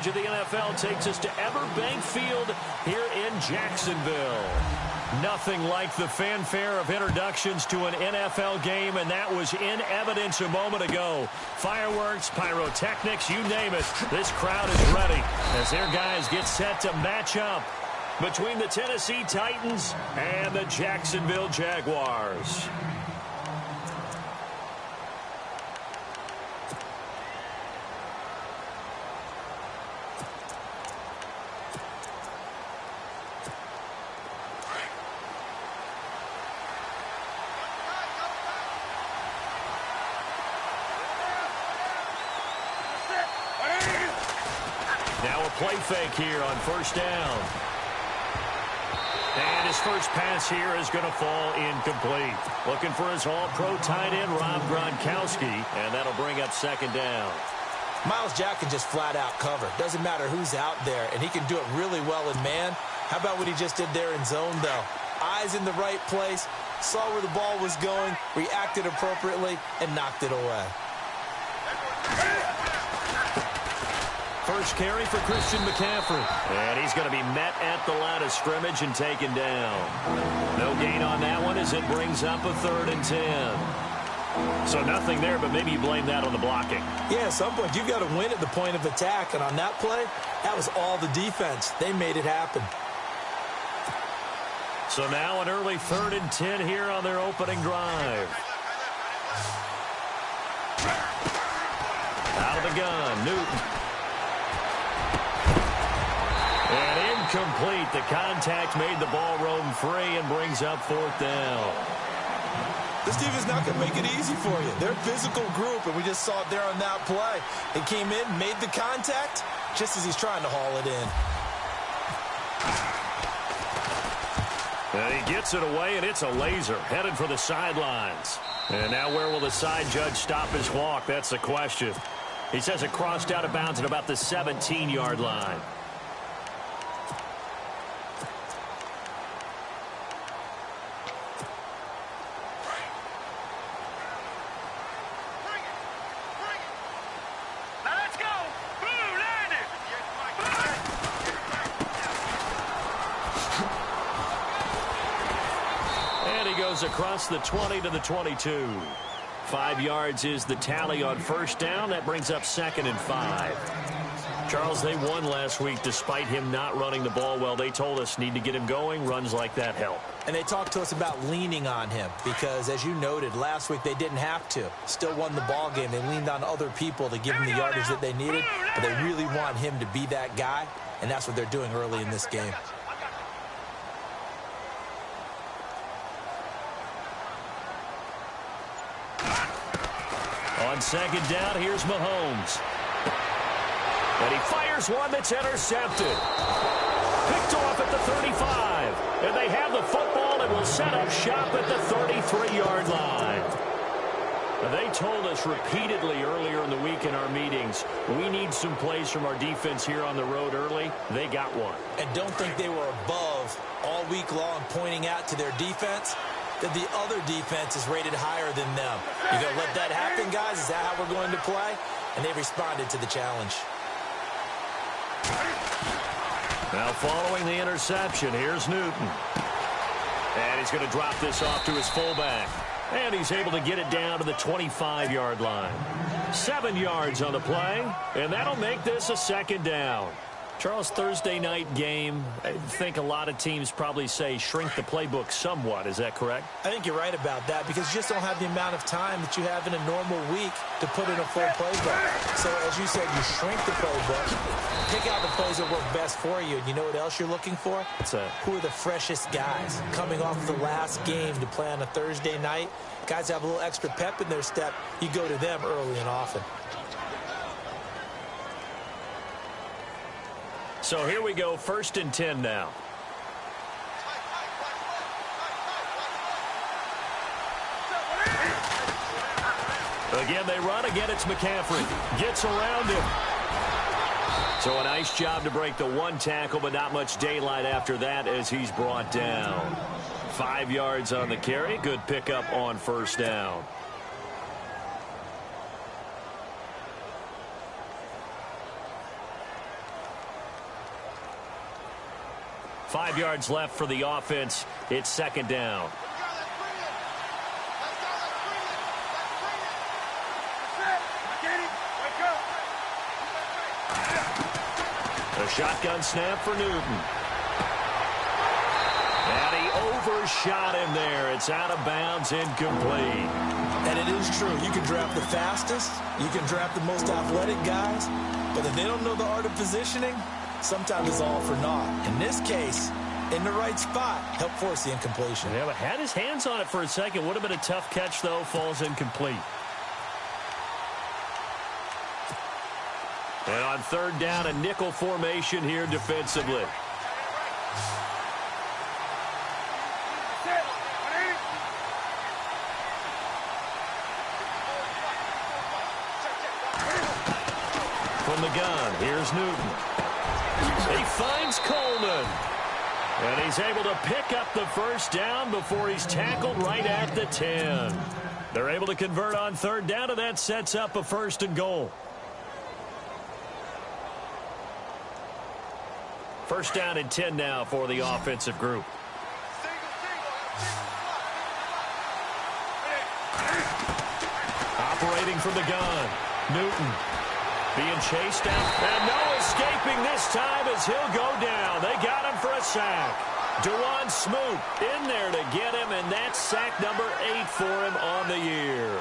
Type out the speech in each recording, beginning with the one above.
coverage of the NFL takes us to Everbank Field here in Jacksonville. Nothing like the fanfare of introductions to an NFL game, and that was in evidence a moment ago. Fireworks, pyrotechnics, you name it. This crowd is ready as their guys get set to match up between the Tennessee Titans and the Jacksonville Jaguars. Now a play fake here on first down. And his first pass here is going to fall incomplete. Looking for his all-pro tight end, Rob Gronkowski, and that'll bring up second down. Myles Jack can just flat out cover. Doesn't matter who's out there, and he can do it really well in man. How about what he just did there in zone, though? Eyes in the right place, saw where the ball was going, reacted appropriately, and knocked it away. First carry for Christian McCaffrey. And he's going to be met at the line of scrimmage and taken down. No gain on that one as it brings up a 3rd and 10. So nothing there, but maybe you blame that on the blocking. Yeah, at some point you've got to win at the point of attack. And on that play, that was all the defense. They made it happen. So now an early 3rd and 10 here on their opening drive. Out of the gun, Newton. And incomplete. The contact made the ball roam free and brings up 4th down. This team is not going to make it easy for you. They're a physical group, and we just saw it there on that play. They came in, made the contact, just as he's trying to haul it in. And he gets it away, and it's a laser headed for the sidelines. And now where will the side judge stop his walk? That's the question. He says it crossed out of bounds at about the 17-yard line. Across the 20 to the 22. 5 yards is the tally on first down. That brings up 2nd and 5. Charles, they won last week despite him not running the ball well. They told us need to get him going. Runs like that help. And they talked to us about leaning on him because, as you noted, last week they didn't have to. Still won the ball game. They leaned on other people to give him the yardage that they needed, but they really want him to be that guy, and that's what they're doing early in this game. On second down, here's Mahomes. And he fires one that's intercepted. Picked off at the 35. And they have the football and will set up shop at the 33-yard line. They told us repeatedly earlier in the week in our meetings, we need some plays from our defense here on the road early. They got one. And don't think they were above all week long pointing out to their defense that the other defense is rated higher than them. You going to let that happen, guys? Is that how we're going to play? And they responded to the challenge. Now following the interception, here's Newton. And he's going to drop this off to his fullback. And he's able to get it down to the 25-yard line. 7 yards on the play, and that'll make this a 2nd down. Charles, Thursday night game, I think a lot of teams probably say shrink the playbook somewhat. Is that correct? I think you're right about that because you just don't have the amount of time that you have in a normal week to put in a full playbook. So, as you said, you shrink the playbook, pick out the plays that work best for you. And you know what else you're looking for? What's that? Who are the freshest guys coming off the last game to play on a Thursday night? Guys have a little extra pep in their step. You go to them early and often. So here we go, 1st and 10 now. Again, they run. Again, it's McCaffrey. Gets around him. So a nice job to break the one tackle, but not much daylight after that as he's brought down. 5 yards on the carry. Good pickup on first down. 5 yards left for the offense. It's second down. A shotgun snap for Newton. And he overshot him there. It's out of bounds, incomplete. And it is true. You can draft the fastest. You can draft the most athletic guys. But if they don't know the art of positioning, sometimes it's all for naught. In this case, in the right spot, helped force the incompletion. Yeah, but had his hands on it for a second. Would have been a tough catch, though. Falls incomplete. And on third down, a nickel formation here defensively. From the gun, here's Newton. He finds Coleman. And he's able to pick up the first down before he's tackled right at the 10. They're able to convert on third down, and that sets up a 1st and goal. 1st down and 10 now for the offensive group. Operating from the gun, Newton being chased down, and no escaping this time as he'll go down. They got him for a sack. Dewan Smoot in there to get him, and that's sack number 8 for him on the year.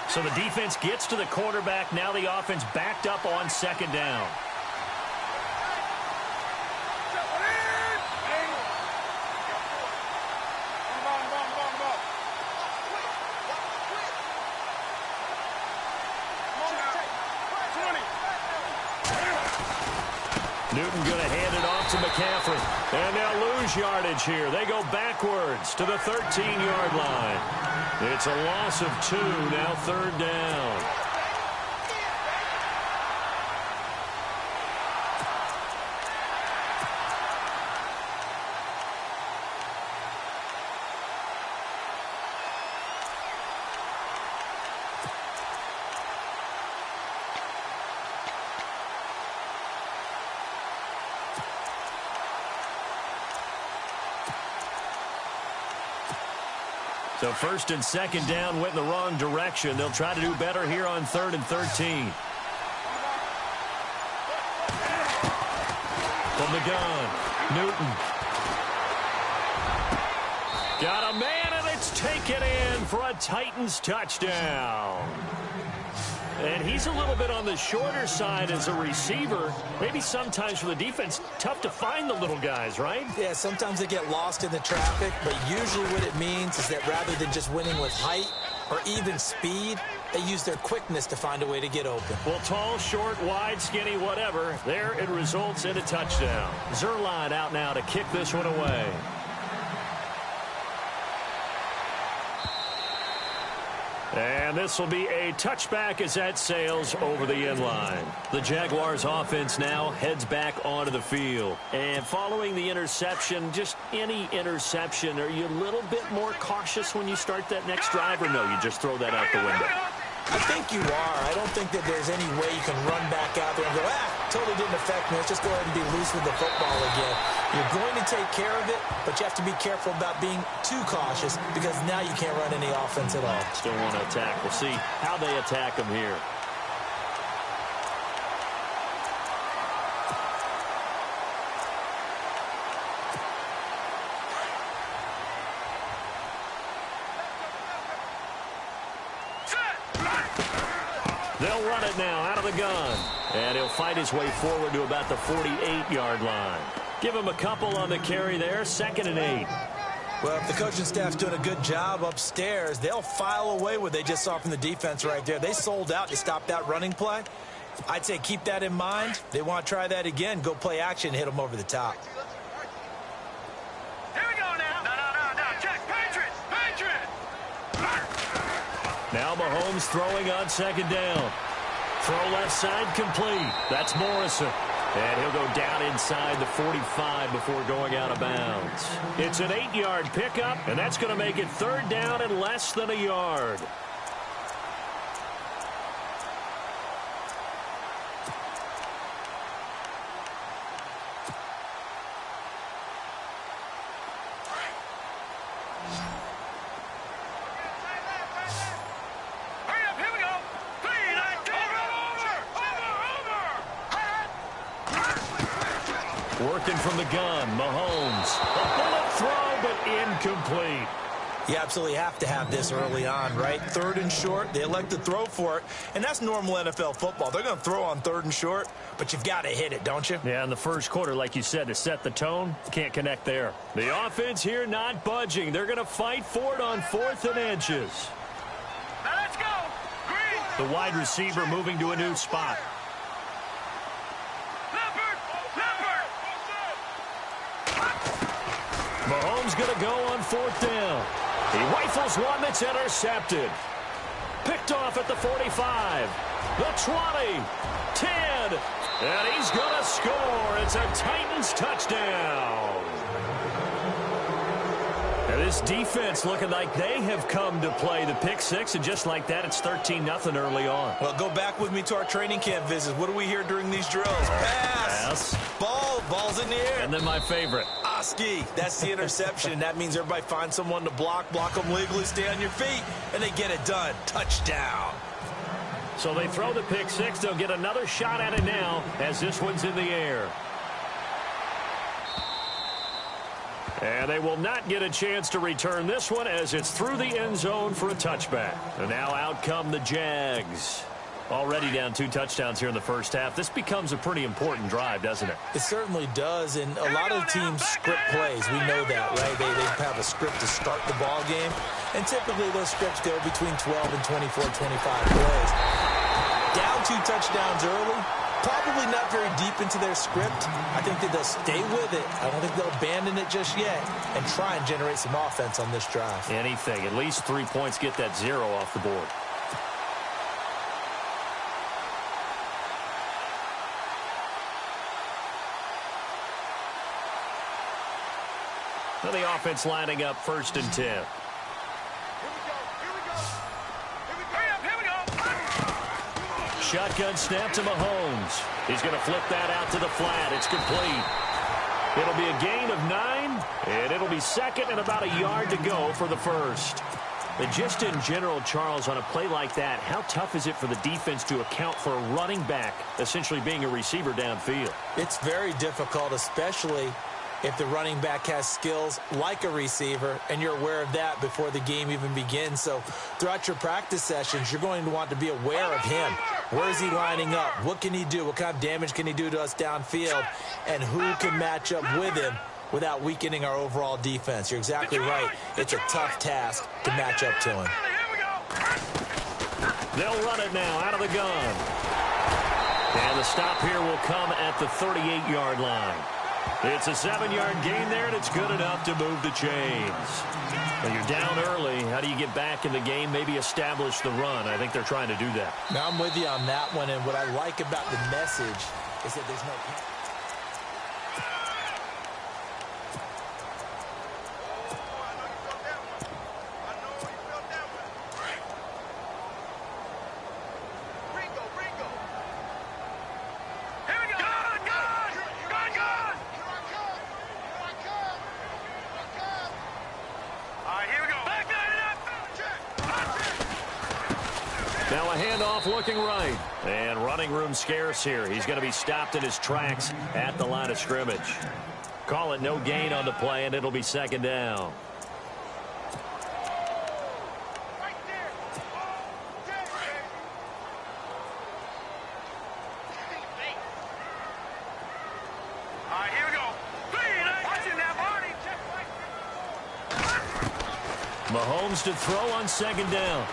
So the defense gets to the quarterback. Now the offense backed up on second down. Newton going to hand it off to McCaffrey. And they'll lose yardage here. They go backwards to the 13-yard line. It's a loss of 2, now third down. So 1st and 2nd down went in the wrong direction. They'll try to do better here on 3rd and 13. From the gun, Newton. Got a man, and it's taken in for a Titans touchdown. And he's a little bit on the shorter side as a receiver. Maybe sometimes for the defense, tough to find the little guys, right? Yeah, sometimes they get lost in the traffic, but usually what it means is that rather than just winning with height or even speed, they use their quickness to find a way to get open. Well, tall, short, wide, skinny, whatever, there it results in a touchdown. Zerline out now to kick this one away. And this will be a touchback as that sails over the end line. The Jaguars offense now heads back onto the field. And following the interception, just any interception, are you a little bit more cautious when you start that next drive, or no, you just throw that out the window? I think you are. I don't think that there's any way you can run back out there and go, totally didn't affect me. Let's just go ahead and be loose with the football again. You're going to take care of it, but you have to be careful about being too cautious because now you can't run any offense at all. Still want to attack. We'll see how they attack them here. They'll run it now out of the gun. And he'll fight his way forward to about the 48-yard line. Give him a couple on the carry there, 2nd and 8. Well, if the coaching staff's doing a good job upstairs, they'll file away what they just saw from the defense right there. They sold out to stop that running play. I'd say keep that in mind. They want to try that again, go play action, hit them over the top. Here we go now. No. Check. Patriots. Now Mahomes throwing on 2nd down. Throw left side complete. That's Morrison. And he'll go down inside the 45 before going out of bounds. It's an 8-yard pickup, and that's going to make it 3rd down and less than a yard. Working from the gun, Mahomes. A bullet throw, but incomplete. You absolutely have to have this early on, right? 3rd and short, they elect to throw for it, and that's normal NFL football. They're going to throw on 3rd and short, but you've got to hit it, don't you? Yeah, in the first quarter, like you said, to set the tone, can't connect there. The offense here not budging. They're going to fight for it on 4th and inches. Now let's go. Green. The wide receiver moving to a new spot. Leopard. Mahomes going to go on 4th down. He rifles one that's intercepted. Picked off at the 45. The 20. 10. And he's going to score. It's a Titans touchdown. Now this defense looking like they have come to play the pick six, and just like that, it's 13-0 early on. Well, go back with me to our training camp visits. What do we hear during these drills? Pass. Ball's in the air. And then my favorite. Oski, that's the interception. That means everybody finds someone to block them legally, stay on your feet, and they get it done. Touchdown. So they throw the pick six. They'll get another shot at it now as this one's in the air. And they will not get a chance to return this one as it's through the end zone for a touchback. And now out come the Jags. Already down 2 touchdowns here in the first half. This becomes a pretty important drive, doesn't it? It certainly does, and a lot of teams script plays. We know that, right? They have a script to start the ball game, and typically those scripts go between 12 and 24, 25 plays. Down 2 touchdowns early, probably not very deep into their script. I think that they'll stay with it. I don't think they'll abandon it just yet and try and generate some offense on this drive. Anything. At least 3 points, get that 0 off the board. Now the offense lining up 1st and 10. Here we go. Shotgun snap to Mahomes. He's going to flip that out to the flat. It's complete. It'll be a gain of 9, and it'll be 2nd and about a yard to go for the first. And just in general, Charles, on a play like that, how tough is it for the defense to account for a running back essentially being a receiver downfield? It's very difficult, especially if the running back has skills like a receiver, and you're aware of that before the game even begins. So throughout your practice sessions, you're going to want to be aware of him. Where is he lining up? What can he do? What kind of damage can he do to us downfield? And who can match up with him without weakening our overall defense? You're exactly right. It's a tough task to match up to him. They'll run it now out of the gun. And the stop here will come at the 38-yard line. It's a 7-yard gain there, and it's good enough to move the chains. When you're down early, how do you get back in the game, maybe establish the run? I think they're trying to do that. Now, I'm with you on that one, and what I like about the message is that there's no... Now a handoff looking right. And running room scarce here. He's going to be stopped in his tracks at the line of scrimmage. Call it no gain on the play, and it'll be 2nd down. Mahomes to throw on 2nd down.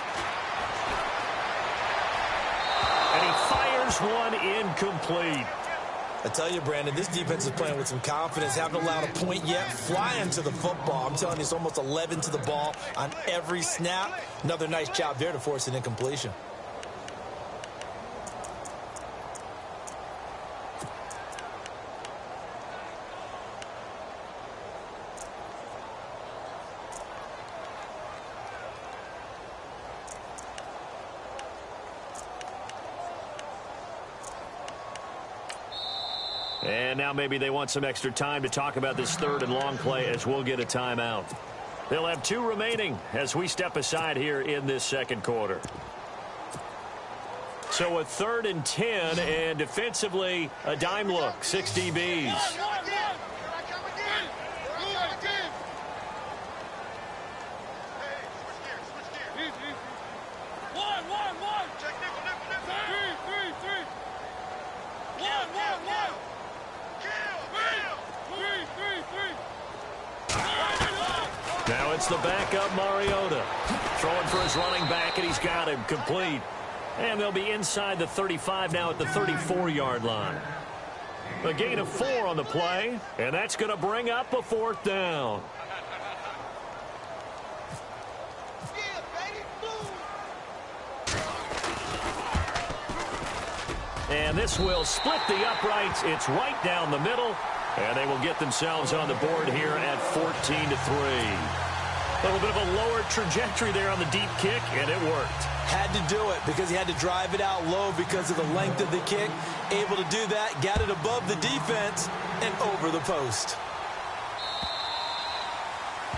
And he fires one incomplete. I tell you, Brandon, this defense is playing with some confidence. Haven't allowed a point yet. Flying to the football. I'm telling you, it's almost 11 to the ball on every snap. Another nice job there to force an incompletion. And now maybe they want some extra time to talk about this 3rd and long play as we'll get a timeout. They'll have 2 remaining as we step aside here in this 2nd quarter. So a 3rd and 10, and defensively a dime look, 6 DBs. Now it's the backup Mariota. Throwing for his running back, and he's got him complete. And they'll be inside the 35 now at the 34-yard line. A gain of 4 on the play, and that's going to bring up a 4th down. And this will split the uprights. It's right down the middle. And they will get themselves on the board here at 14-3. A little bit of a lower trajectory there on the deep kick, and it worked. Had to do it because he had to drive it out low because of the length of the kick. Able to do that, got it above the defense and over the post.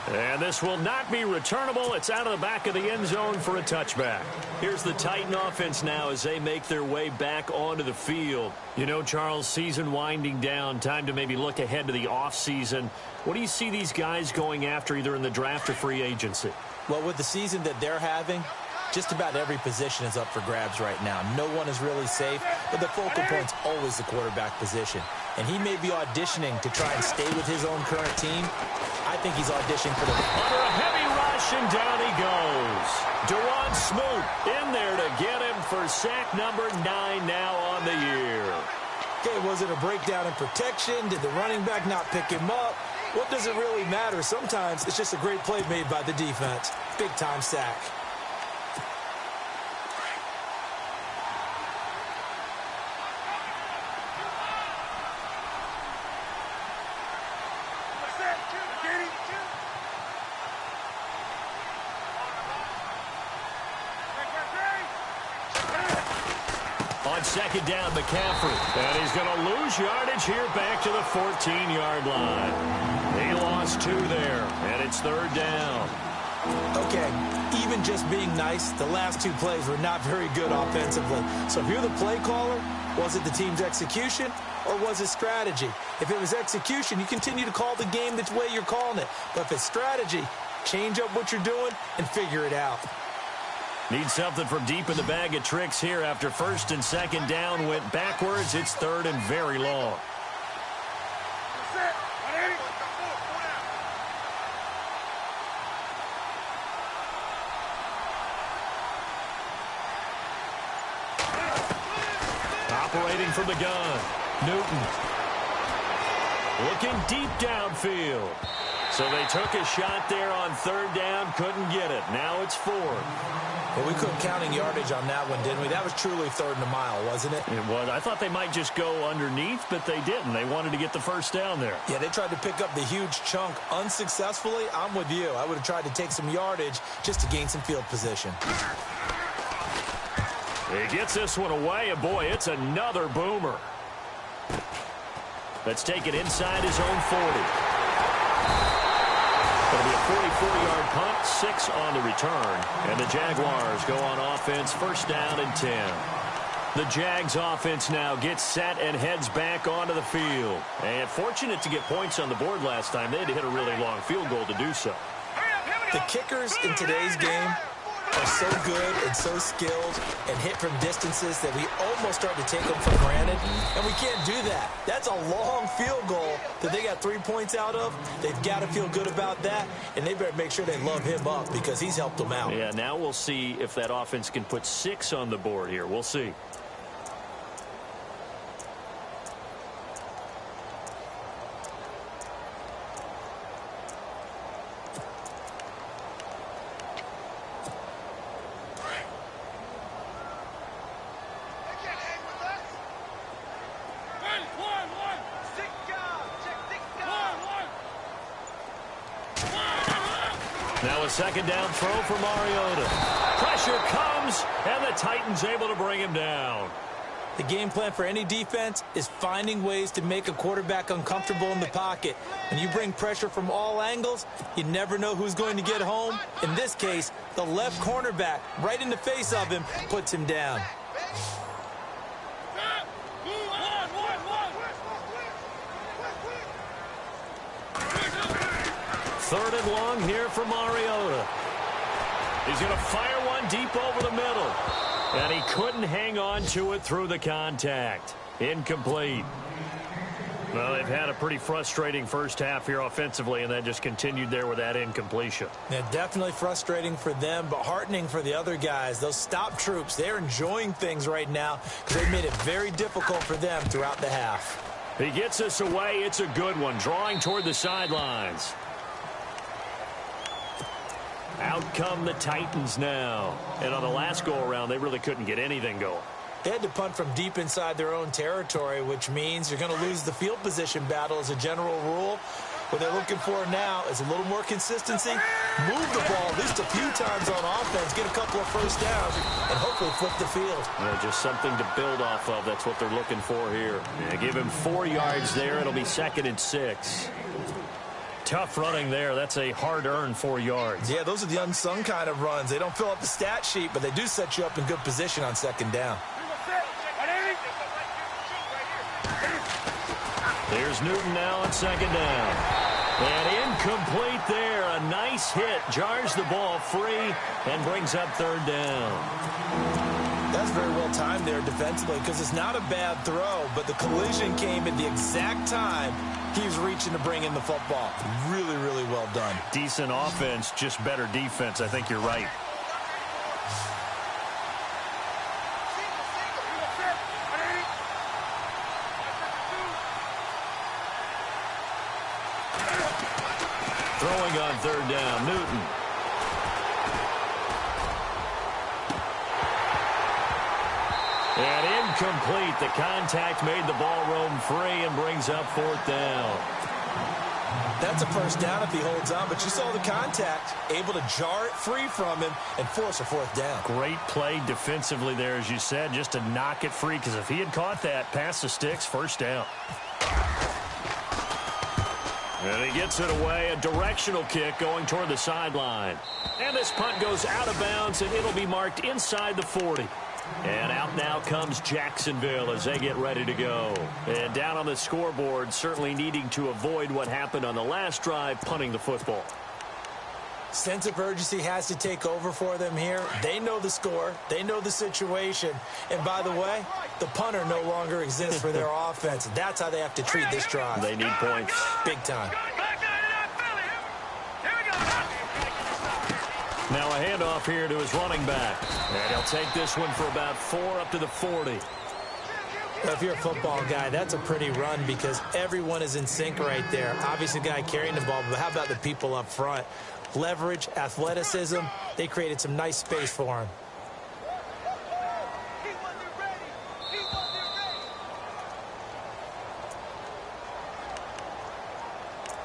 And this will not be returnable. It's out of the back of the end zone for a touchback. Here's the Titan offense now as they make their way back onto the field. You know, Charles, season winding down, time to maybe look ahead to the offseason. What do you see these guys going after either in the draft or free agency? Well, with the season that they're having, just about every position is up for grabs right now. No one is really safe, but the focal point's always the quarterback position. And he may be auditioning to try and stay with his own current team. I think he's auditioning for the... Under a heavy rush, and down he goes. Deron Smoot in there to get him for sack number 9 now on the year. Okay, was it a breakdown in protection? Did the running back not pick him up? What does it really matter? Sometimes it's just a great play made by the defense. Big-time sack. On second down, McCaffrey. And he's going to lose yardage here back to the 14-yard line. He lost 2 there, and it's 3rd down. Okay, even just being nice, the last 2 plays were not very good offensively. So if you're the play caller, was it the team's execution or was it strategy? If it was execution, you continue to call the game the way you're calling it. But if it's strategy, change up what you're doing and figure it out. Need something from deep in the bag of tricks here after 1st and 2nd down went backwards. It's 3rd and very long. Operating from the gun, Newton. Looking deep downfield. So they took a shot there on 3rd down, couldn't get it. Now it's 4th. Well, we couldn't counting yardage on that one, didn't we? That was truly 3rd and a mile, wasn't it? It was. I thought they might just go underneath, but they didn't. They wanted to get the 1st down there. Yeah, they tried to pick up the huge chunk unsuccessfully. I'm with you. I would have tried to take some yardage just to gain some field position. He gets this one away, and boy, it's another boomer. Let's take it inside his own 40. It'll be a 44-yard punt, 6 on the return. And the Jaguars go on offense, 1st down and 10. The Jags offense now gets set and heads back onto the field. And fortunate to get points on the board last time. They had to hit a really long field goal to do so. The kickers in today's game are so good and so skilled and hit from distances that we almost start to take them for granted, and we can't do that. That's a long field goal that they got 3 points out of. They've got to feel good about that, and they better make sure they love him up because he's helped them out. Yeah, now we'll see if that offense can put 6 on the board here. We'll see. Now a 2nd down throw for Mariota. Pressure comes, and the Titans able to bring him down. The game plan for any defense is finding ways to make a quarterback uncomfortable in the pocket. When you bring pressure from all angles, you never know who's going to get home. In this case, the left cornerback, right in the face of him, puts him down. Third and long here for Mariota. He's going to fire one deep over the middle. And he couldn't hang on to it through the contact. Incomplete. Well, they've had a pretty frustrating first half here offensively, and then just continued there with that incompletion. Yeah, definitely frustrating for them, but heartening for the other guys. Those stop troops, they're enjoying things right now because they've made it very difficult for them throughout the half. He gets us away. It's a good one, drawing toward the sidelines. Out come the Titans now. And on the last go-around, they really couldn't get anything going. They had to punt from deep inside their own territory, which means you're going to lose the field position battle as a general rule. What they're looking for now is a little more consistency, move the ball at least a few times on offense, get a couple of first downs, and hopefully flip the field. Yeah, just something to build off of. That's what they're looking for here. Yeah, give him 4 yards there. It'll be 2nd and 6. Tough running there. That's a hard-earned 4 yards. Yeah, those are the unsung kind of runs. They don't fill up the stat sheet, but they do set you up in good position on 2nd down. There's Newton now on 2nd down. And incomplete there. A nice hit. Jars the ball free and brings up 3rd down. That's very well timed there defensively because it's not a bad throw, but the collision came at the exact time he was reaching to bring in the football. Really, really well done. Decent offense, just better defense. I think you're right. Throwing on 3rd down, Newton. And incomplete. The contact made the ball roam free and brings up 4th down. That's a first down if he holds on, but you saw the contact, able to jar it free from him and force a 4th down. Great play defensively there, as you said, just to knock it free, because if he had caught that, past the sticks, 1st down. And he gets it away, a directional kick going toward the sideline. And this punt goes out of bounds, and it'll be marked inside the 40. And out now comes Jacksonville as they get ready to go. And down on the scoreboard, certainly needing to avoid what happened on the last drive, punting the football. Sense of urgency has to take over for them here. They know the score. They know the situation. And by the way, the punter no longer exists for their offense. That's how they have to treat this drive. They need points. Big time. Now a handoff here to his running back. And he'll take this one for about 4 up to the 40. Well, if you're a football guy, that's a pretty run because everyone is in sync right there. Obviously, the guy carrying the ball, but how about the people up front? Leverage, athleticism, they created some nice space for him.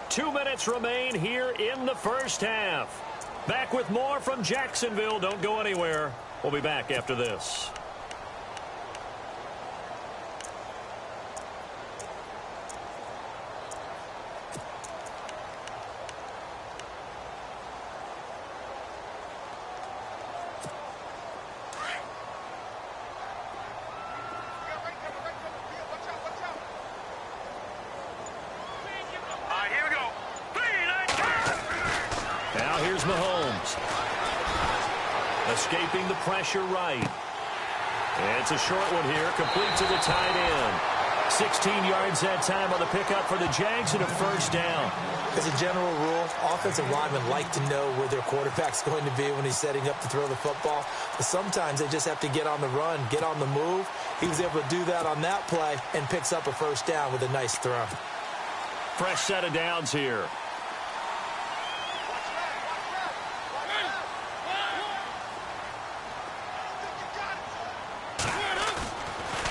Two minutes remain here in the first half. Back with more from Jacksonville. Don't go anywhere. We'll be back after this. Mahomes. Escaping the pressure right. And it's a short one here, complete to the tight end. 16 yards that time on the pickup for the Jags and a 1st down. As a general rule, offensive linemen like to know where their quarterback's going to be when he's setting up to throw the football. But sometimes they just have to get on the run, get on the move. He was able to do that on that play and picks up a 1st down with a nice throw. Fresh set of downs here.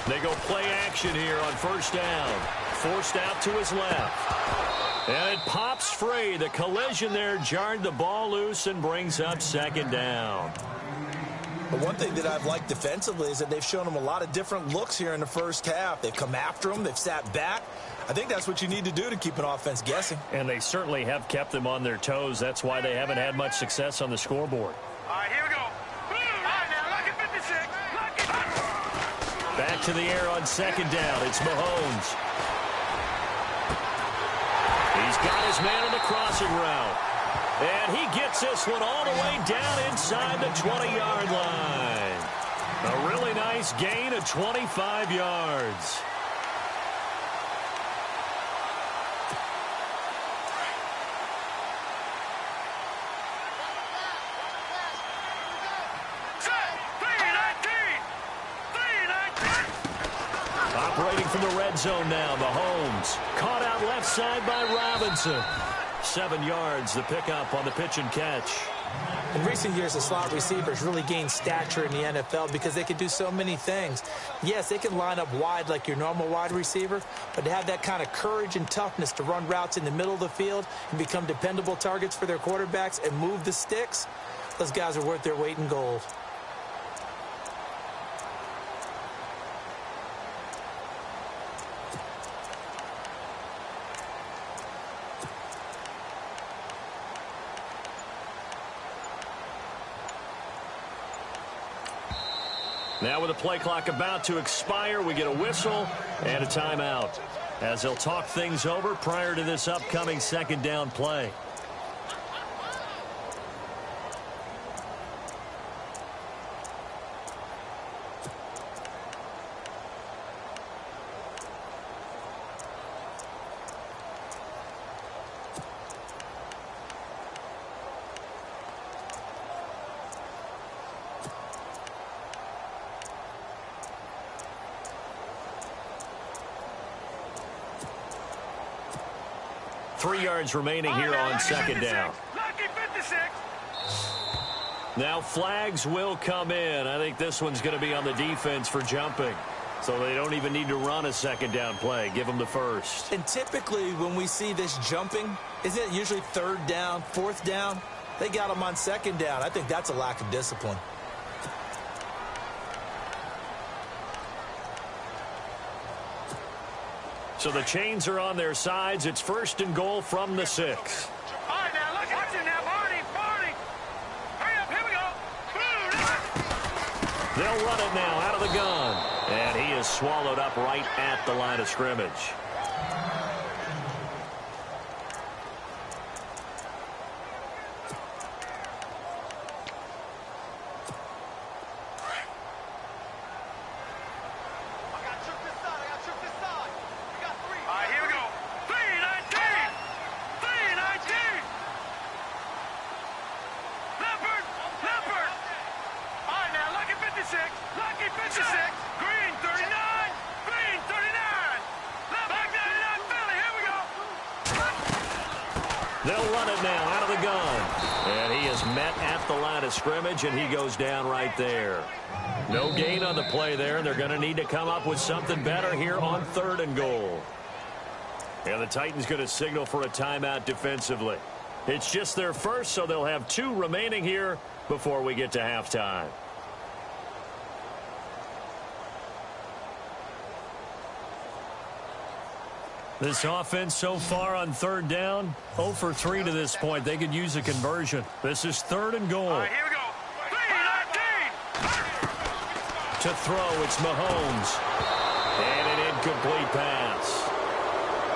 They go play action here on 1st down. Forced out to his left. And it pops free. The collision there jarred the ball loose and brings up 2nd down. But one thing that I've liked defensively is that they've shown him a lot of different looks here in the first half. They've come after him. They've sat back. I think that's what you need to do to keep an offense guessing. And they certainly have kept them on their toes. That's why they haven't had much success on the scoreboard. All right, here we go. All right, now, lock it 56. Lock it. Back to the air on 2nd down. It's Mahomes. He's got his man on the crossing route. And he gets this one all the way down inside the 20-yard line. A really nice gain of 25 yards. Operating from the red zone now, Mahomes. Caught out left side by Robinson. 7 yards, the pickup on the pitch and catch. In recent years, the slot receivers really gained stature in the NFL because they can do so many things. Yes, they can line up wide like your normal wide receiver, but to have that kind of courage and toughness to run routes in the middle of the field and become dependable targets for their quarterbacks and move the sticks, those guys are worth their weight in gold. Now with the play clock about to expire, we get a whistle and a timeout as they'll talk things over prior to this upcoming second down play. Three yards remaining here on second down. Now flags will come in. I think this one's going to be on the defense for jumping. So they don't even need to run a second down play. Give them the first. And typically when we see this jumping, isn't it usually third down, fourth down? They got them on second down. I think that's a lack of discipline. So the chains are on their sides. It's first and goal from the 6. All right, now, look, watch it now, Barney. Hurry up, here we go. They'll run it now out of the gun. And he is swallowed up right at the line of scrimmage. They'll run it now out of the gun. And he is met at the line of scrimmage, and he goes down right there. No gain on the play there, and they're going to need to come up with something better here on third and goal. And the Titans going to signal for a timeout defensively. It's just their first, so they'll have 2 remaining here before we get to halftime. This offense so far on third down, 0 for 3 to this point. They could use a conversion. This is third and goal. All right, here we go. 3-19. To throw, it's Mahomes. And an incomplete pass.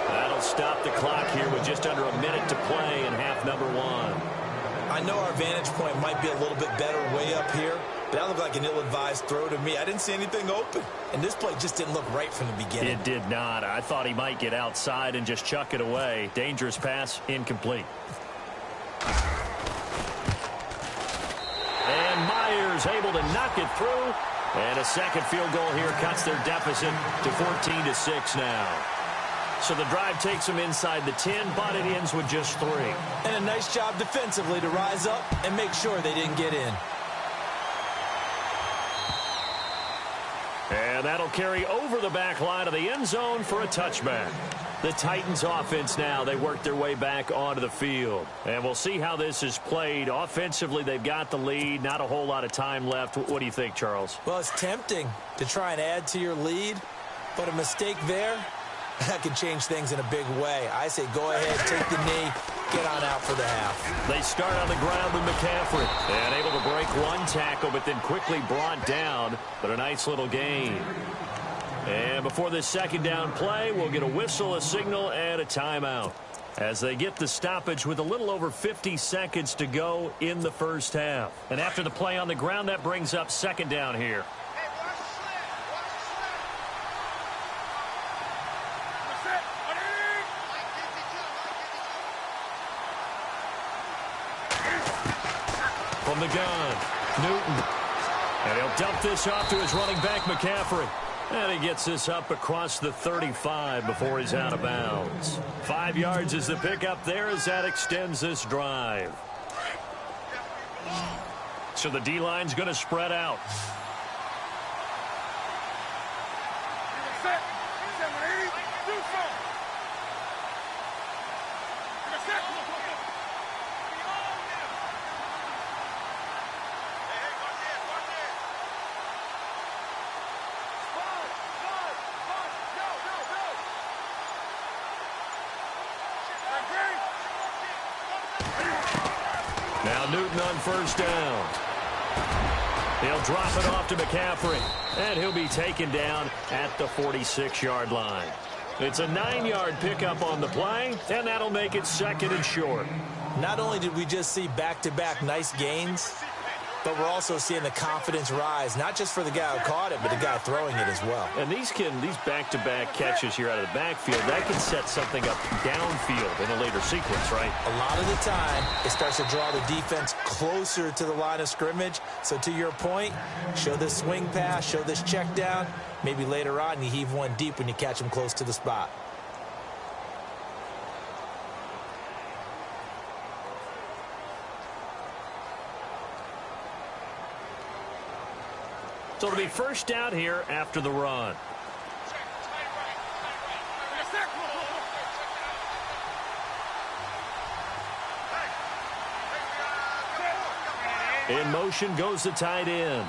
That'll stop the clock here with just under a minute to play in half number 1. I know our vantage point might be a little bit better way up here, but that looked like an ill-advised throw to me. I didn't see anything open, and this play just didn't look right from the beginning. It did not. I thought he might get outside and just chuck it away. Dangerous pass, incomplete. And Myers able to knock it through, and a second field goal here cuts their deficit to 14-6 now. So the drive takes them inside the 10, but it ends with just 3. And a nice job defensively to rise up and make sure they didn't get in. And that'll carry over the back line of the end zone for a touchback. The Titans offense now, they work their way back onto the field. And we'll see how this is played. Offensively, they've got the lead. Not a whole lot of time left. What do you think, Charles? Well, it's tempting to try and add to your lead, but a mistake there, that can change things in a big way. I say go ahead, take the knee, get on out for the half. They start on the ground with McCaffrey. And able to break one tackle, but then quickly brought down. But a nice little gain. And before this second down play, we'll get a whistle, a signal, and a timeout. As they get the stoppage with a little over 50 seconds to go in the first half. And after the play on the ground, that brings up second down here. From the gun, Newton. And he'll dump this off to his running back, McCaffrey. And he gets this up across the 35 before he's out of bounds. 5 yards is the pickup there as that extends this drive. So the D-line's going to spread out. Now Newton on first down. He'll drop it off to McCaffrey, and he'll be taken down at the 46-yard line. It's a 9-yard pickup on the play, and that'll make it 2nd and short. Not only did we just see back-to-back nice gains, but we're also seeing the confidence rise, not just for the guy who caught it, but the guy throwing it as well. And these back-to-back catches here out of the backfield, that can set something up downfield in a later sequence, right? A lot of the time, it starts to draw the defense closer to the line of scrimmage. So to your point, show this swing pass, show this check down. Maybe later on, you heave one deep when you catch him close to the spot. So it'll be first down here after the run. In motion goes the tight end.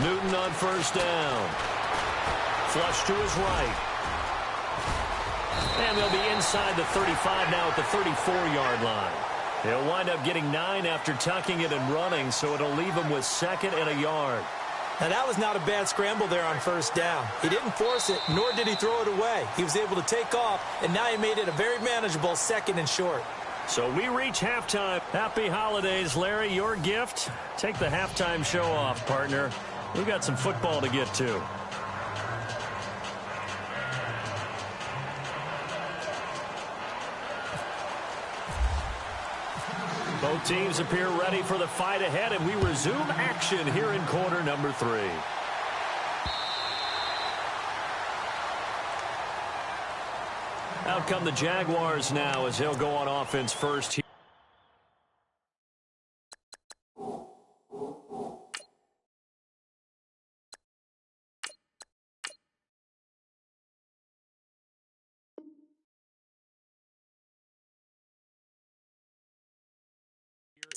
Newton on first down. Flush to his right. And they'll be inside the 35 now at the 34-yard line. He'll wind up getting 9 after tucking it and running, so it'll leave him with 2nd and a yard. Now, that was not a bad scramble there on first down. He didn't force it, nor did he throw it away. He was able to take off, and now he made it a very manageable 2nd and short. So we reach halftime. Happy holidays, Larry. Your gift? Take the halftime show off, partner. We've got some football to get to. Both teams appear ready for the fight ahead, and we resume action here in quarter number 3. Out come the Jaguars now as they'll go on offense first.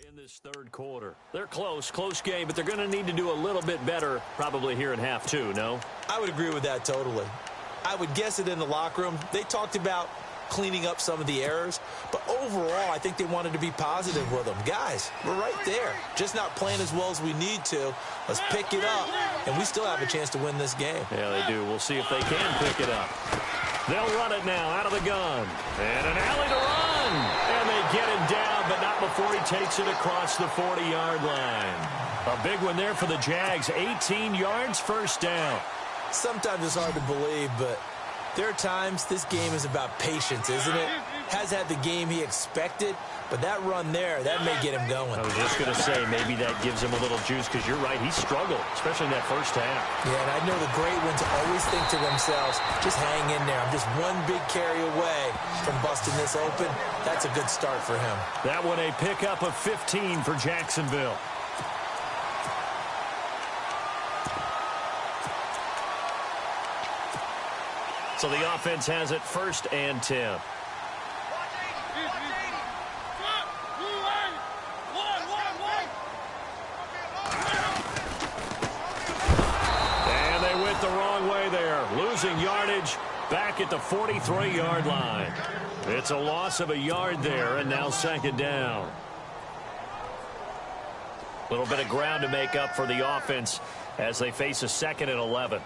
In this third quarter. They're close game, but they're going to need to do a little bit better probably here in half 2, no? I would agree with that totally. I would guess it in the locker room. They talked about cleaning up some of the errors, but overall, I think they wanted to be positive with them. Guys, we're right there. Just not playing as well as we need to. Let's pick it up, and we still have a chance to win this game. Yeah, they do. We'll see if they can pick it up. They'll run it now out of the gun. And an alley to run. And they get him down, but not before he takes it across the 40-yard line. A big one there for the Jags. 18 yards, first down. Sometimes it's hard to believe, but there are times this game is about patience, isn't it? Has had the game he expected, but that run there, that may get him going. I was just going to say, maybe that gives him a little juice, because you're right, he struggled, especially in that first half. Yeah, and I know the great ones always think to themselves, just hang in there. I'm just one big carry away from busting this open. That's a good start for him. That one a pickup of 15 for Jacksonville. So the offense has it 1st and 10. And they went the wrong way there, losing yardage back at the 43-yard line. It's a loss of a yard there, and now 2nd down. A little bit of ground to make up for the offense as they face a 2nd and 11.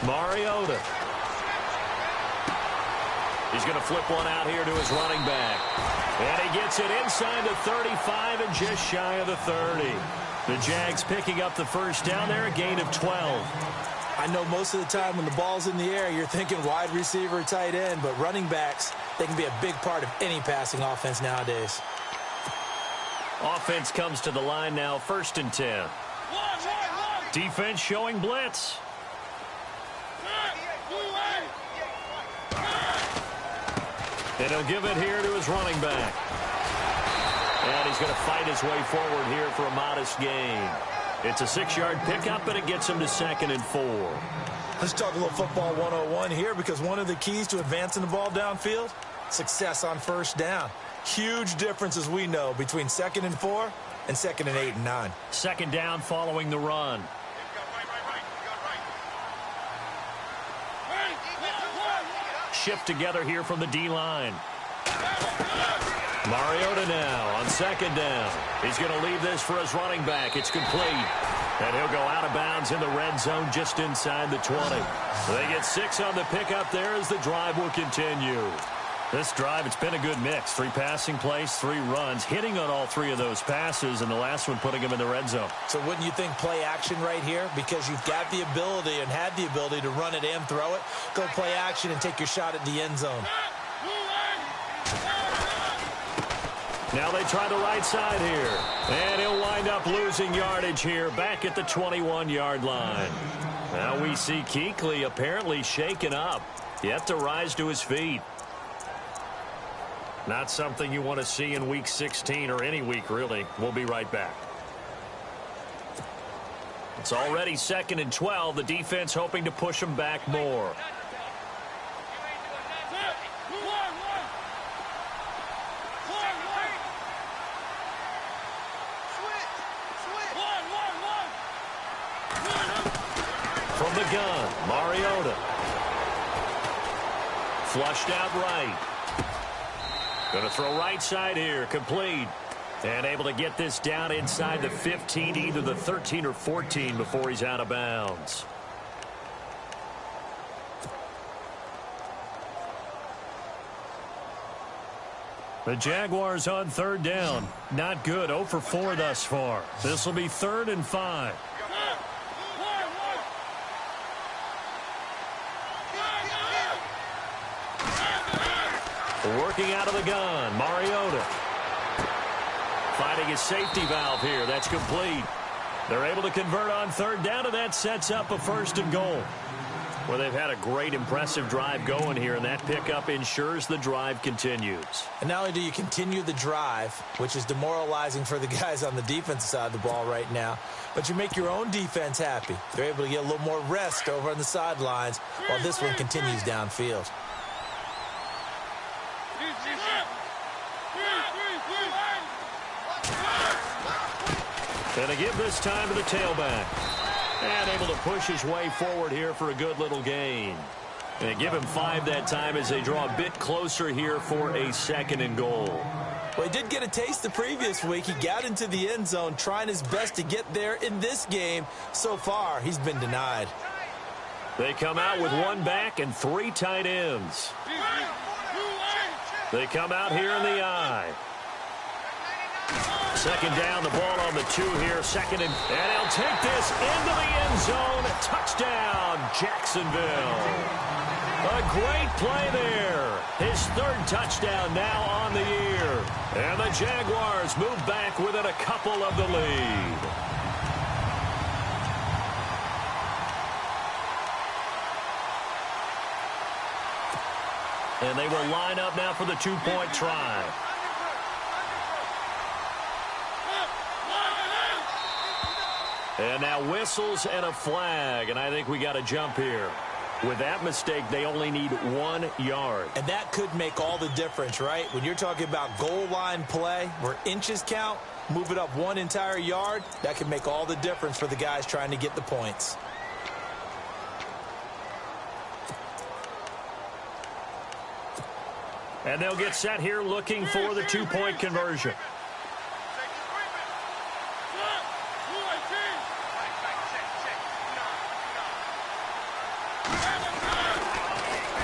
Mariota. He's going to flip one out here to his running back. And he gets it inside the 35 and just shy of the 30. The Jags picking up the first down there, a gain of 12. I know most of the time when the ball's in the air, you're thinking wide receiver, tight end, but running backs, they can be a big part of any passing offense nowadays. Offense comes to the line now, 1st and 10. Defense showing blitz. And he'll give it here to his running back. And he's going to fight his way forward here for a modest gain. It's a 6-yard pickup, and it gets him to 2nd and 4. Let's talk a little football 101 here, because one of the keys to advancing the ball downfield, success on 1st down. Huge difference, as we know, between 2nd and 4 and 2nd and 8 and 9. 2nd down following the run. Shift together here from the D-line. Mariota now on 2nd down. He's going to leave this for his running back. It's complete. And he'll go out of bounds in the red zone just inside the 20. They get 6 on the pickup there as the drive will continue. This drive, it's been a good mix. 3 passing plays, 3 runs, hitting on all 3 of those passes, and the last one putting him in the red zone. So wouldn't you think play action right here? Because you've got the ability and had the ability to run it and throw it. Go play action and take your shot at the end zone. Now they try the right side here. And he'll wind up losing yardage here back at the 21-yard line. Now we see Kuechly apparently shaken up. Yet to rise to his feet. Not something you want to see in Week 16 or any week, really. We'll be right back. It's already 2nd and 12. The defense hoping to push them back more. From the gun, Mariota. Flushed out right. Going to throw right side here, complete. And able to get this down inside the 15, either the 13 or 14 before he's out of bounds. The Jaguars on 3rd down. Not good, 0 for 4 thus far. This will be 3rd and 5. Working out of the gun, Mariota. Finding his safety valve here. That's complete. They're able to convert on 3rd down, and that sets up a 1st and goal. Well, they've had a great, impressive drive going here, and that pickup ensures the drive continues. And not only do you continue the drive, which is demoralizing for the guys on the defensive side of the ball right now, but you make your own defense happy. They're able to get a little more rest over on the sidelines while this one continues downfield. And a give this time to the tailback. And able to push his way forward here for a good little gain. And give him 5 that time as they draw a bit closer here for a 2nd and goal. Well, he did get a taste the previous week. He got into the end zone trying his best to get there in this game. So far, he's been denied. They come out with 1 back and 3 tight ends. They come out here in the I. 2nd down, the ball on the 2 here. 2nd and he'll take this into the end zone. Touchdown, Jacksonville. A great play there. His 3rd touchdown now on the year. And the Jaguars move back within a couple of the lead. And they will line up now for the 2-point try. And now whistles and a flag, and I think we got to jump here. With that mistake, they only need 1 yard. And that could make all the difference, right? When you're talking about goal line play, where inches count, move it up 1 entire yard, that could make all the difference for the guys trying to get the points. And they'll get set here looking for the 2-point conversion.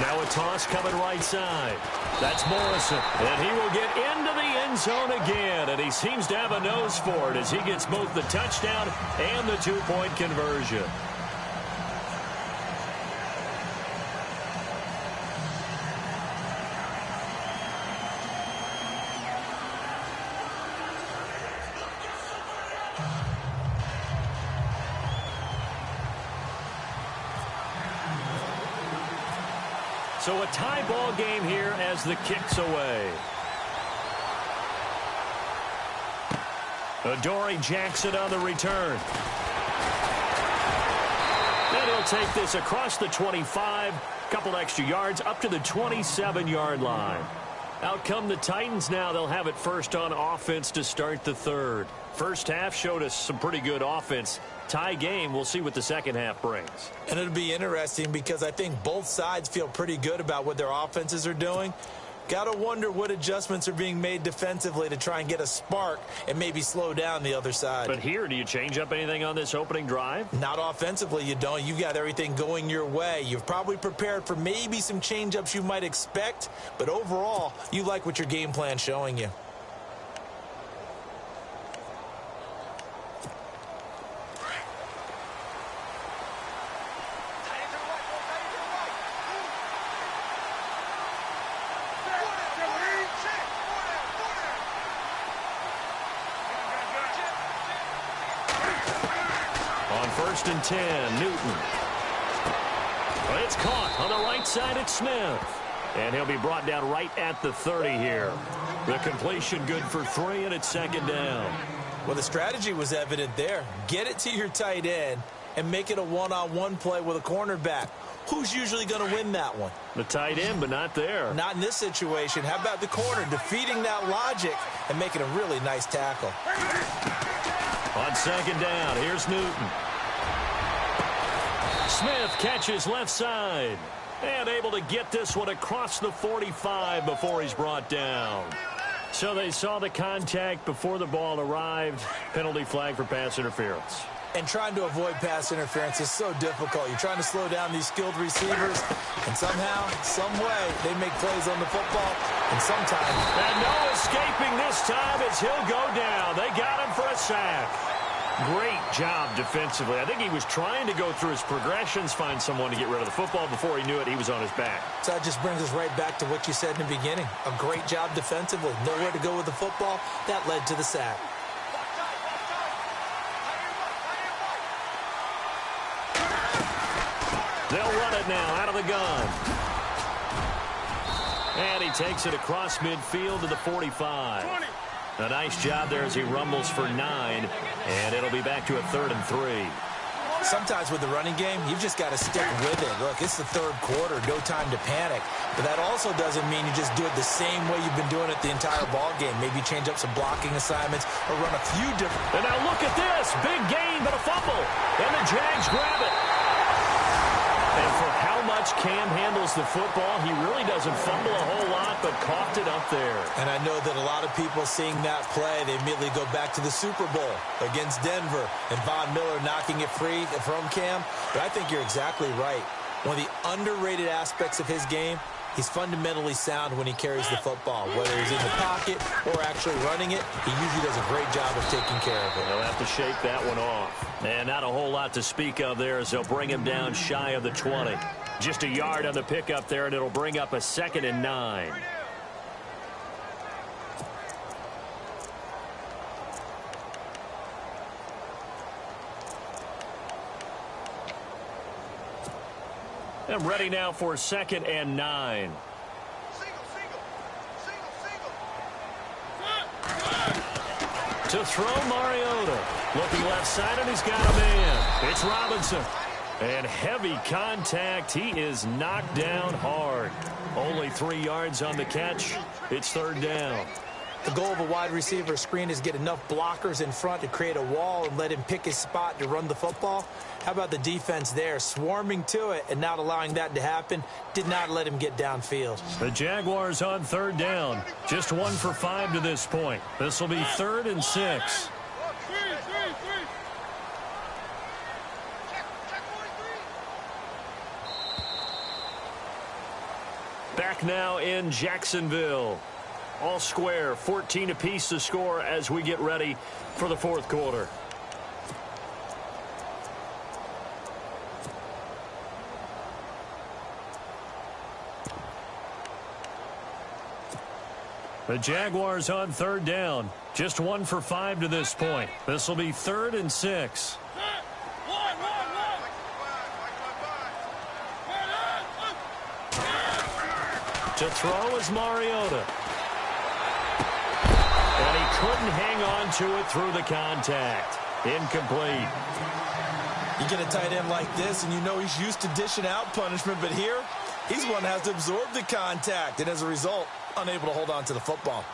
Now Now a toss coming right side. That's Morrison. And he will get into the end zone again. And he seems to have a nose for it as he gets both the touchdown and the two-point conversion. So a tie ball game here as the kick's away. Adoree Jackson on the return. And he'll take this across the 25, couple extra yards up to the 27-yard line. Out come the Titans now. They'll have it first on offense to start the third. First half showed us some pretty good offense. Tie game, we'll see what the second half brings. And it'll be interesting because I think both sides feel pretty good about what their offenses are doing. Got to wonder what adjustments are being made defensively to try and get a spark and maybe slow down the other side. But here, do you change up anything on this opening drive? Not offensively, you don't. You've got everything going your way. You've probably prepared for maybe some change-ups you might expect, but overall, you like what your game plan's showing you. First and 10, Newton. It's caught on the right side at Smith. And he'll be brought down right at the 30 here. The completion good for 3, and it's second down. Well, the strategy was evident there. Get it to your tight end and make it a one-on-one play with a cornerback. Who's usually going to win that one? The tight end, but not there. Not in this situation. How about the corner defeating that logic and making a really nice tackle? On second down, here's Newton. Smith catches left side. And able to get this one across the 45 before he's brought down. So they saw the contact before the ball arrived. Penalty flag for pass interference. And trying to avoid pass interference is so difficult. You're trying to slow down these skilled receivers, and somehow, some way, they make plays on the football, and sometimes... And no escaping this time as he'll go down. They got him for a sack. Great job defensively. I think he was trying to go through his progressions, find someone to get rid of the football. Before he knew it, he was on his back. So that just brings us right back to what you said in the beginning. A great job defensively. Nowhere to go with the football. That led to the sack. They'll run it now out of the gun. And he takes it across midfield to the 45. 20. A nice job there as he rumbles for 9, and it'll be back to a 3rd and 3. Sometimes with the running game, you've just got to stick with it. Look, it's the third quarter, no time to panic. But that also doesn't mean you just do it the same way you've been doing it the entire ball game. Maybe change up some blocking assignments or run a few different... And now look at this. Big gain, but a fumble. And the Jags grab it. And for how much Cam handles the football, he really doesn't fumble a whole lot, but coughed it up there. And I know that a lot of people seeing that play, they immediately go back to the Super Bowl against Denver and Von Miller knocking it free from Cam. But I think you're exactly right. One of the underrated aspects of his game, he's fundamentally sound when he carries the football. Whether he's in the pocket or actually running it, he usually does a great job of taking care of it. They'll have to shake that one off. And not a whole lot to speak of there as they'll bring him down shy of the 20. Just a yard on the pickup there, and it'll bring up a 2nd and 9. I'm ready now for 2nd and 9. To throw Mariota. Looking left side, and he's got a man. It's Robinson. And heavy contact. He is knocked down hard. Only 3 yards on the catch. It's 3rd down. The goal of a wide receiver screen is get enough blockers in front to create a wall and let him pick his spot to run the football. How about the defense there, swarming to it and not allowing that to happen? Did not let him get downfield. The Jaguars on 3rd down. Just 1 for 5 to this point. This will be 3rd and 6. back now in Jacksonville. All square, 14 apiece to score as we get ready for the fourth quarter. The Jaguars on third down. Just 1 for 5 to this point. This will be 3rd and 6. To throw is Mariota. And he couldn't hang on to it through the contact. Incomplete. You get a tight end like this, and you know he's used to dishing out punishment, but here, he's one that has to absorb the contact, and as a result, unable to hold on to the football.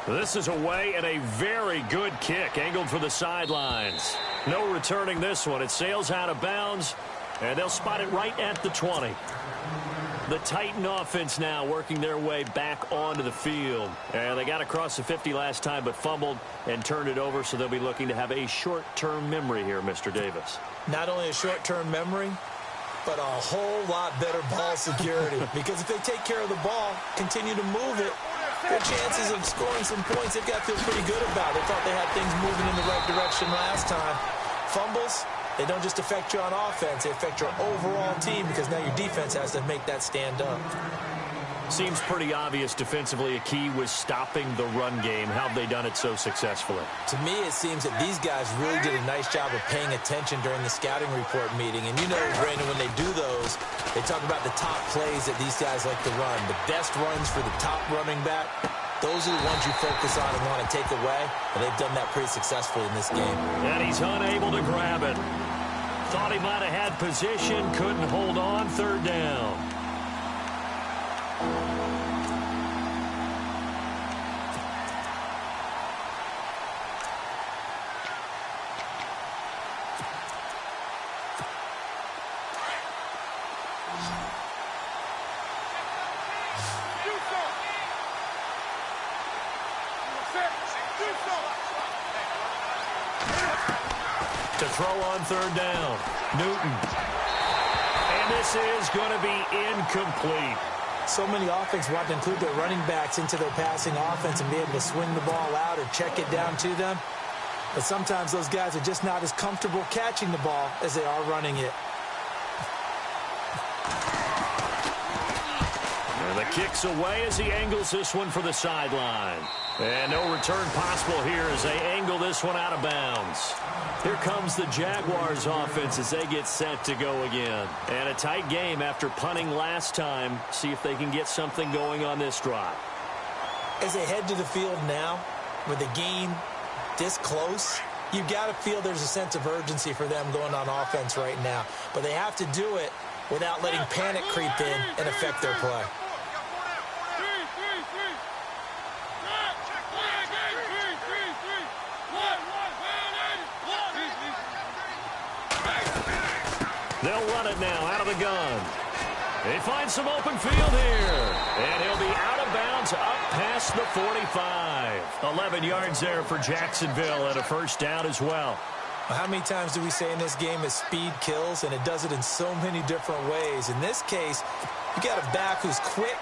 This is away and a very good kick, angled for the sidelines. No returning this one. It sails out of bounds, and they'll spot it right at the 20. The Titan offense now working their way back onto the field. And they got across the 50 last time, but fumbled and turned it over, so they'll be looking to have a short-term memory here, Mr. Davis. Not only a short-term memory, but a whole lot better ball security. Because if they take care of the ball, continue to move it, their chances of scoring some points, they've got to feel pretty good about. They thought they had things moving in the right direction last time. Fumbles, they don't just affect you on offense, they affect your overall team because now your defense has to make that stand up. Seems pretty obvious defensively a key was stopping the run game. How have they done it so successfully? To me, it seems that these guys really did a nice job of paying attention during the scouting report meeting. And you know, Brandon, when they do those, they talk about the top plays that these guys like to run. The best runs for the top running back, those are the ones you focus on and want to take away. And they've done that pretty successfully in this game. And he's unable to grab it. Thought he might have had position, couldn't hold on, 3rd down. To throw on 3rd down, Newton. And this is going to be incomplete. So many offenses want to include their running backs into their passing offense and be able to swing the ball out or check it down to them. But sometimes those guys are just not as comfortable catching the ball as they are running it. And the kick's away as he angles this one for the sideline. And no return possible here as they angle this one out of bounds. Here comes the Jaguars offense as they get set to go again. And a tight game after punting last time. See if they can get something going on this drive. As they head to the field now, with the game this close, you've got to feel there's a sense of urgency for them going on offense right now. But they have to do it without letting panic creep in and affect their play. They'll run it now out of the gun. They find some open field here. And he'll be out of bounds up past the 45. 11 yards there for Jacksonville and a 1st down as well. How many times do we say in this game that speed kills, and it does it in so many different ways? In this case, you got a back who's quick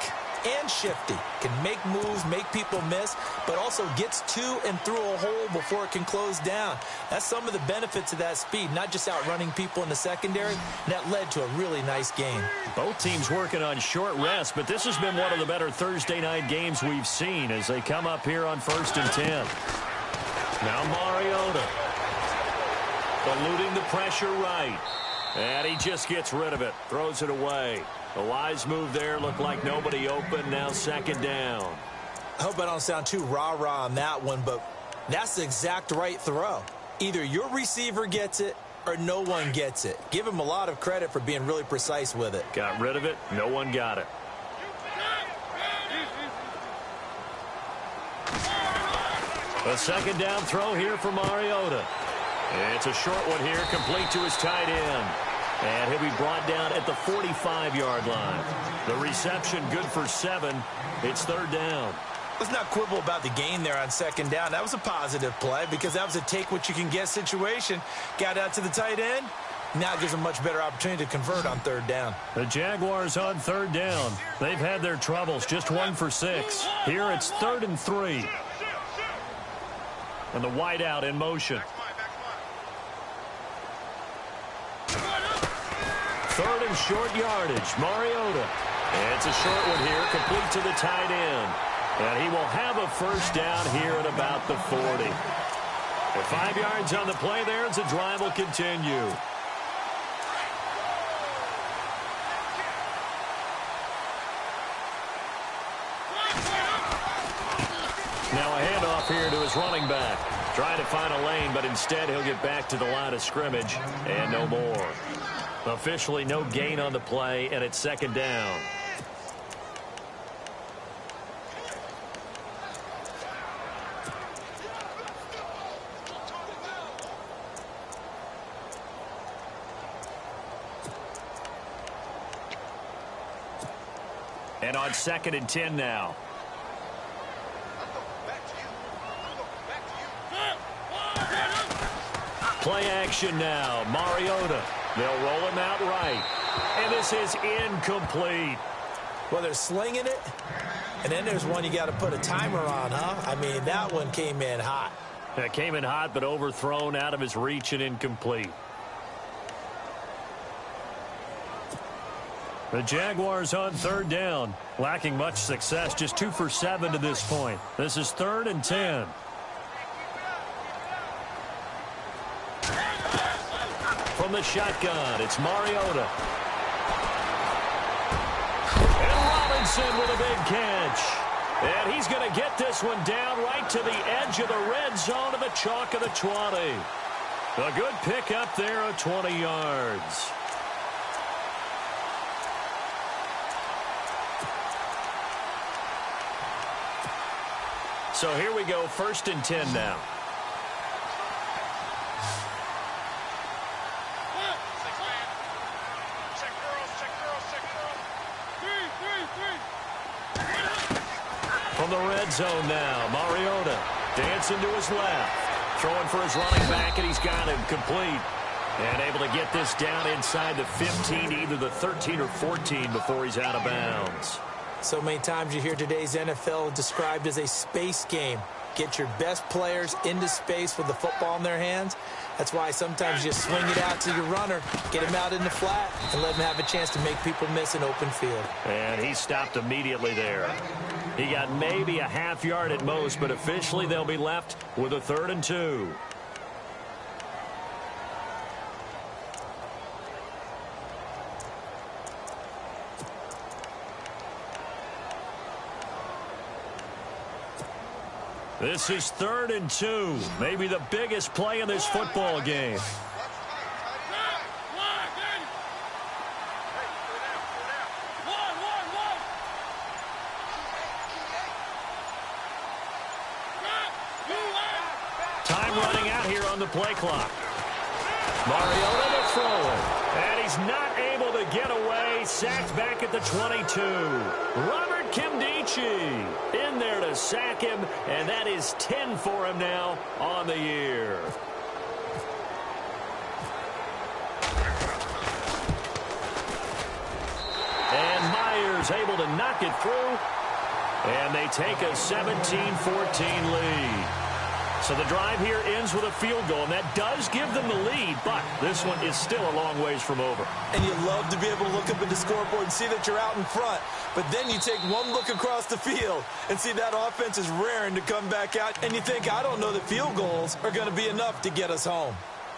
and shifty, can make moves, make people miss, but also gets to and through a hole before it can close down. That's some of the benefits of that speed, not just outrunning people in the secondary, and that led to a really nice game. Both teams working on short rest, but this has been one of the better Thursday night games we've seen as they come up here on 1st and 10. Now Mariota eluding the pressure right, and he just gets rid of it, throws it away. A wise move there. Looked like nobody open. Now 2nd down. I hope I don't sound too rah-rah on that one, but that's the exact right throw. Either your receiver gets it or no one gets it. Give him a lot of credit for being really precise with it. Got rid of it. No one got it. A 2nd down throw here for Mariota. It's a short one here, complete to his tight end. And he'll be brought down at the 45-yard line. The reception good for 7. It's 3rd down. Let's not quibble about the gain there on 2nd down. That was a positive play because that was a take-what-you-can-get situation. Got out to the tight end, Now it gives them much better opportunity to convert on third down. The Jaguars on third down. They've had their troubles, just 1 for 6. Here it's 3rd and 3. And the wideout in motion. 3rd and short yardage. Mariota. It's a short one here, complete to the tight end. And he will have a first down here at about the 40. With 5 yards on the play there, as the drive will continue. Now a handoff here to his running back. Trying to find a lane, but instead he'll get back to the line of scrimmage and no more. Officially no gain on the play, and it's 2nd down. And on 2nd and 10 now. Play action now. Mariota. They'll roll him out right. And this is incomplete. Well, they're slinging it. And then there's one you got to put a timer on, huh? I mean, that one came in hot. That came in hot, but overthrown, out of his reach and incomplete. The Jaguars on third down. Lacking much success. Just 2 for 7 to this point. This is 3rd and 10. From the shotgun, it's Mariota. And Robinson with a big catch. And he's going to get this one down right to the edge of the red zone of the chalk of the 20. A good pick up there of 20 yards. So here we go, 1st and 10 now. From the red zone now, Mariota dancing to his left. Throwing for his running back, and he's got him complete. And able to get this down inside the 15, either the 13 or 14 before he's out of bounds. So many times you hear today's NFL described as a space game. Get your best players into space with the football in their hands. That's why sometimes you swing it out to your runner, get him out in the flat, and let him have a chance to make people miss an open field. And he stopped immediately there. He got maybe a half yard at most, but officially they'll be left with a 3rd and 2. This is 3rd and 2. Maybe the biggest play in this football game. Time running out here on the play clock. Mariota to throw it. And he's not able to get away. Sacked back at the 22. Robert Kimdichie in there to sack him, and that is 10 for him now on the year. And Myers able to knock it through, and they take a 17-14 lead. So the drive here ends with a field goal, and that does give them the lead, but this one is still a long ways from over. And you love to be able to look up at the scoreboard and see that you're out in front. But then you take one look across the field and see that offense is raring to come back out. And you think, I don't know that field goals are going to be enough to get us home.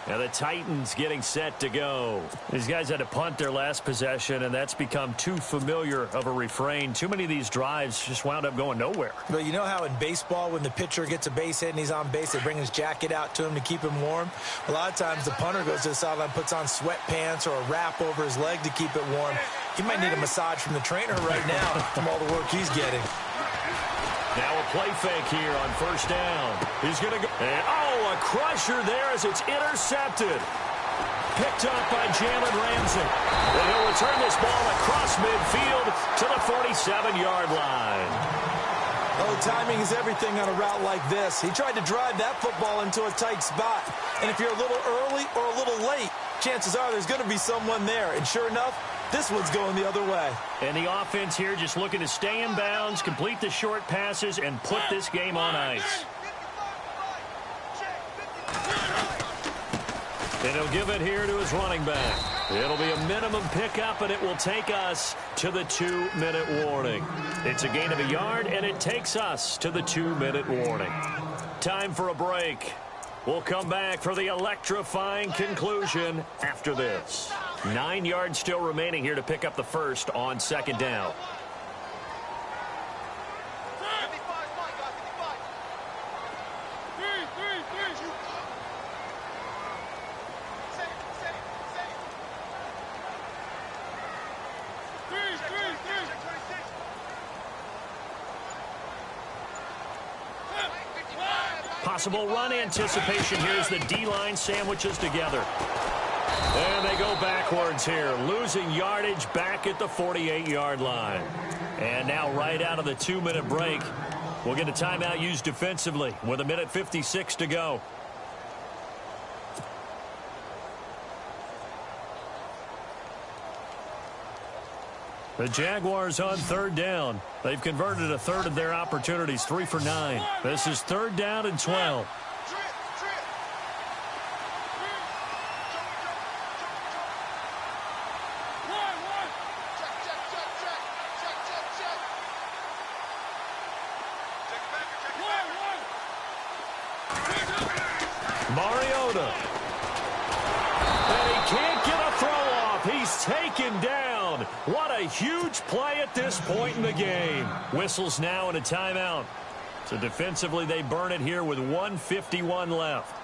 Now the Titans getting set to go. These guys had to punt their last possession, and that's become too familiar of a refrain. Too many of these drives just wound up going nowhere. But you know how in baseball, when the pitcher gets a base hit and he's on base, they bring his jacket out to him to keep him warm? A lot of times the punter goes to the sideline, puts on sweatpants or a wrap over his leg to keep it warm. He might need a massage from the trainer right now from all the work he's getting. Now a play fake here on 1st down. He's going to go. And, oh, a crusher there as it's intercepted. Picked up by Jalen Ramsey. And he'll return this ball across midfield to the 47-yard line. Oh, timing is everything on a route like this. He tried to drive that football into a tight spot. And if you're a little early or a little late, chances are there's going to be someone there. And sure enough, this one's going the other way. And the offense here just looking to stay in bounds, complete the short passes, and put this game on ice. And he'll give it here to his running back. It'll be a minimum pickup, and it will take us to the 2-minute warning. It's a gain of a yard, and it takes us to the 2-minute warning. Time for a break. We'll come back for the electrifying conclusion after this. 9 yards still remaining here to pick up the first on second down. Possible run anticipation. Here's the D-line sandwiches together. And they go backwards here, losing yardage back at the 48-yard line. And now right out of the 2-minute break, we'll get a timeout used defensively with 1:56 to go. The Jaguars on third down. They've converted a third of their opportunities, 3 for 9. This is third down and 12. Mariota. And he can't get a throw off. He's taken down. What a huge play at this point in the game. Whistles now and a timeout. So defensively, they burn it here with 1:51 left.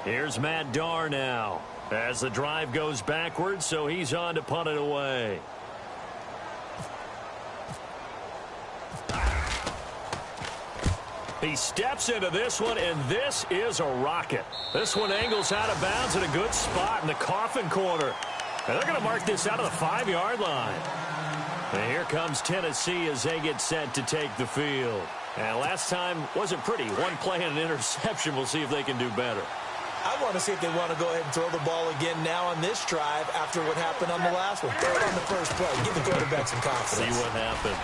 Here's Matt Darr now as the drive goes backwards, so he's on to punt it away. He steps into this one, and this is a rocket. This one angles out of bounds at a good spot in the coffin corner. And they're going to mark this out of the 5-yard line. And here comes Tennessee as they get set to take the field. And last time wasn't pretty. One play and an interception. We'll see if they can do better. I want to see if they want to go ahead and throw the ball again now on this drive after what happened on the last one. Throw it on the first play. Give the quarterback some confidence. See what happens.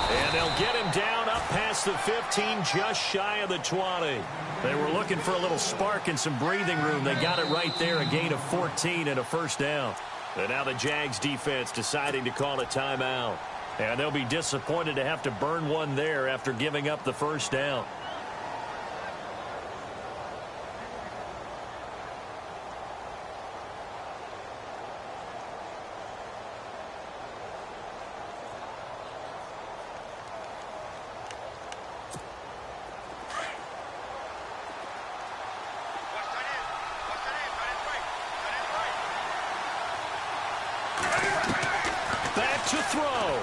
And they'll get him down up past the 15, just shy of the 20. They were looking for a little spark and some breathing room. They got it right there, a gain of 14 and a first down. And now the Jags defense deciding to call a timeout. And they'll be disappointed to have to burn one there after giving up the first down. To throw.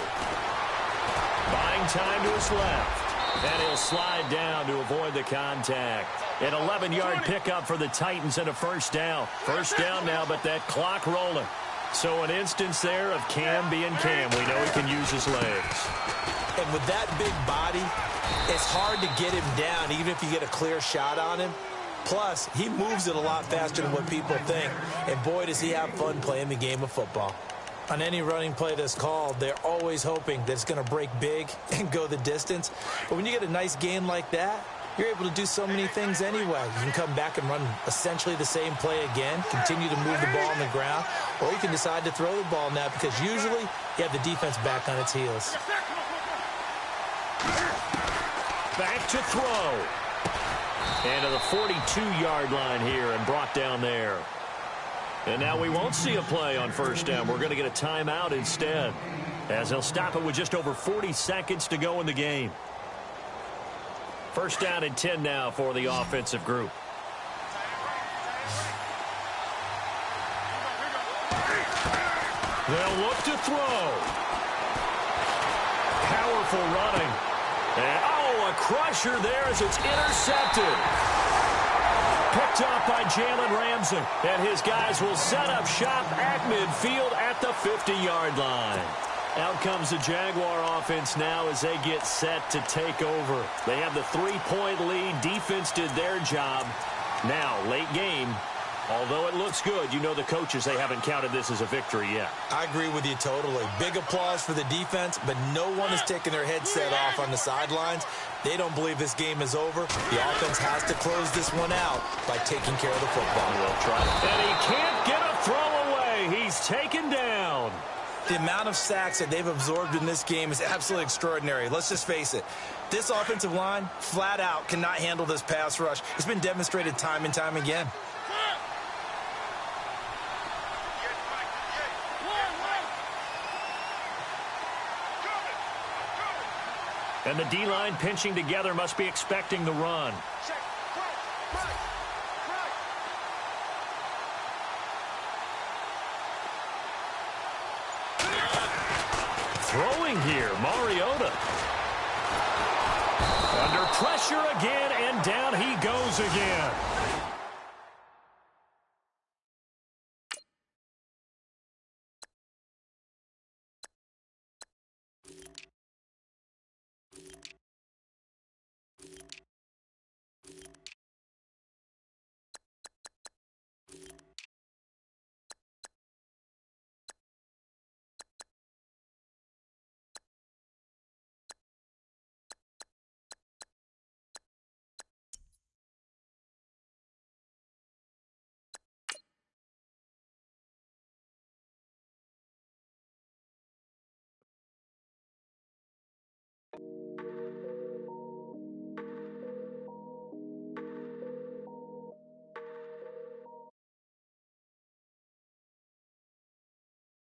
Buying time to his left. And he'll slide down to avoid the contact. An 11-yard pickup for the Titans and a first down. First down now, but that clock rolling. So an instance there of Cam being Cam. We know he can use his legs. And with that big body, it's hard to get him down, even if you get a clear shot on him. Plus, he moves it a lot faster than what people think. And boy, does he have fun playing the game of football. On any running play that's called, they're always hoping that it's going to break big and go the distance. But when you get a nice gain like that, you're able to do so many things anyway. You can come back and run essentially the same play again, continue to move the ball on the ground, or you can decide to throw the ball now because usually you have the defense back on its heels. Back to throw. And to the 42-yard line here and brought down there. And now we won't see a play on first down. We're going to get a timeout instead, as they'll stop it with just over 40 seconds to go in the game. First down and 10 now for the offensive group. They'll look to throw. Powerful running. And, oh, a crusher there as it's intercepted. Picked off by Jalen Ramsey. And his guys will set up shop at midfield at the 50-yard line. Out comes the Jaguar offense now as they get set to take over. They have the 3-point lead. Defense did their job. Now, late game, although it looks good, you know the coaches, they haven't counted this as a victory yet. I agree with you totally. Big applause for the defense, but no one is taking their headset off on the sidelines. They don't believe this game is over. The offense has to close this one out by taking care of the football. We'll try. And he can't get a throw away. He's taken down. The amount of sacks that they've absorbed in this game is absolutely extraordinary. Let's just face it. This offensive line, flat out, cannot handle this pass rush. It's been demonstrated time and time again. And the D-line pinching together must be expecting the run. Throwing here, Mariota. Under pressure again, and down he goes again.